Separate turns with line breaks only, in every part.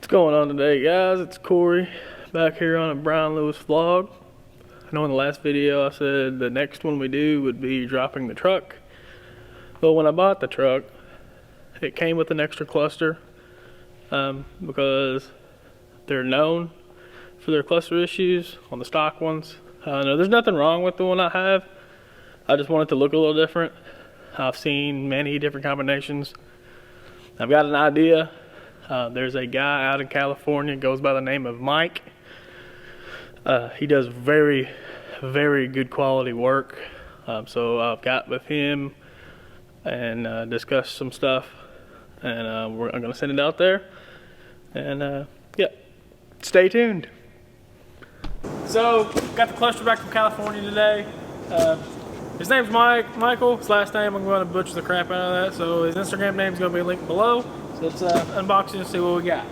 going on today, guys? It's Corey back here on a Brian Lewis vlog. I know in the last video I said the next one we do would be dropping the truck. But when I bought the truck, it came with an extra cluster because they're known for their cluster issues on the stock ones. No, there's nothing wrong with the one I have. I just want it to look a little different. I've seen many different combinations. I've got an idea. There's a guy out in California, goes by the name of Mike. He does very, very good quality work. So I've got with him and discussed some stuff, and I'm gonna send it out there. And yeah, stay tuned. So got the cluster back from California today. His name's Michael. His last name, I'm going to butcher the crap out of that. So his Instagram name is going to be linked below. So let's unbox it and see what we got.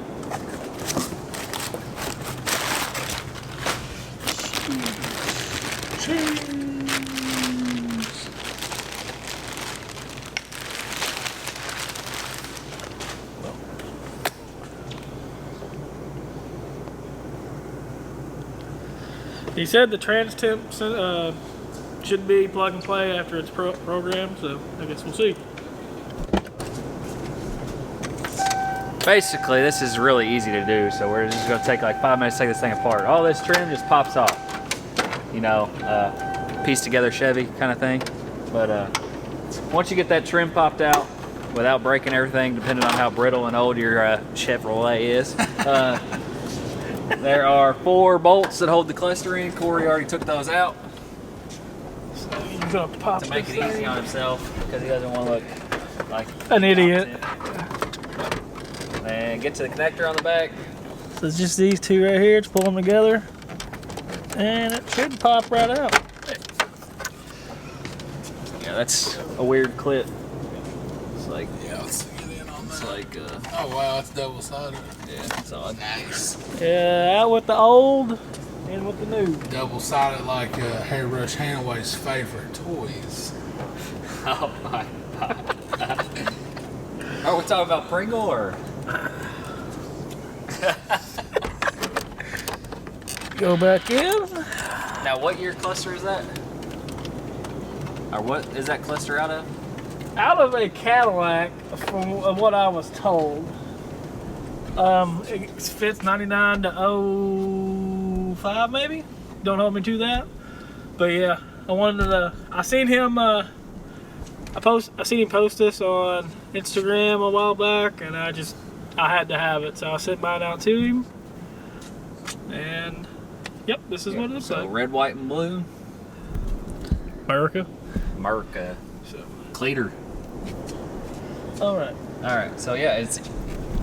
He said the trans temp should be plug and play after it's programmed, so I guess we'll see.
Basically, this is really easy to do, so we're just going to take like 5 minutes to take this thing apart. All this trim just pops off. You know, piece together Chevy kind of thing. But once you get that trim popped out, without breaking everything, depending on how brittle and old your Chevrolet is, there are 4 bolts that hold the cluster in. Corey already took those out.
So you're gonna pop
to make it easy on himself because he doesn't want to look like
an idiot.
And get to the connector on the back.
So it's just these two right here. Just pull them together, and it should pop right out.
Yeah, that's a weird clip. It's like,
yeah, let's get in on that.
It's like,
oh wow, it's double-sided.
Yeah, it's odd.
Nice.
Yeah, out with the old and with the new.
Double-sided like Hairbrush Hanaway's favorite toys.
Oh my God. Are we talking about Pringle or?
Go back in.
Now, what year cluster is that? Or what is that cluster out of?
Out of a Cadillac, from what I was told. It fits 99 to 05 maybe. Don't hold me to that. But yeah, I wanted to. I seen him. I seen him post this on Instagram a while back, and I had to have it, so I sent mine out to him. And yep, this is what it looks like.
Red, white, and blue.
America.
So Cleater.
All right.
All right. So yeah, it's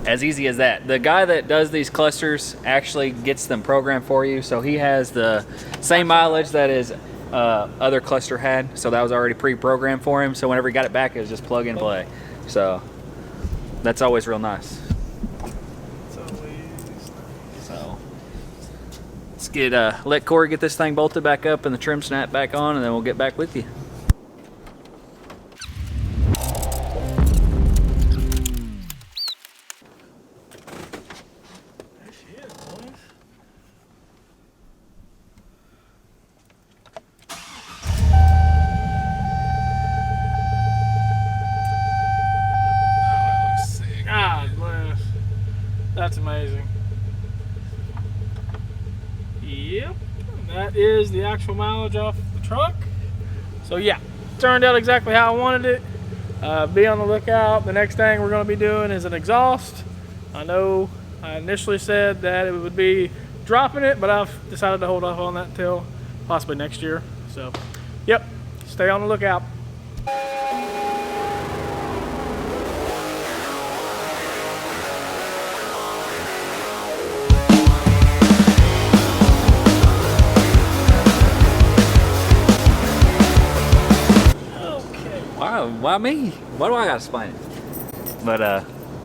as easy as that. The guy that does these clusters actually gets them programmed for you, so he has the same mileage that his other cluster had, so that was already pre-programmed for him. So whenever he got it back, it was just plug and play. So that's always real nice. So let's get let Corey get this thing bolted back up and the trim snap back on, and then we'll get back with you.
That's amazing. Yep, that is the actual mileage off the truck. So yeah, turned out exactly how I wanted it. Be on the lookout. The next thing we're going to be doing is an exhaust. I know I initially said that it would be dropping it, but I've decided to hold off on that until possibly next year. So yep, stay on the lookout.
Why me? Why do I gotta explain it? But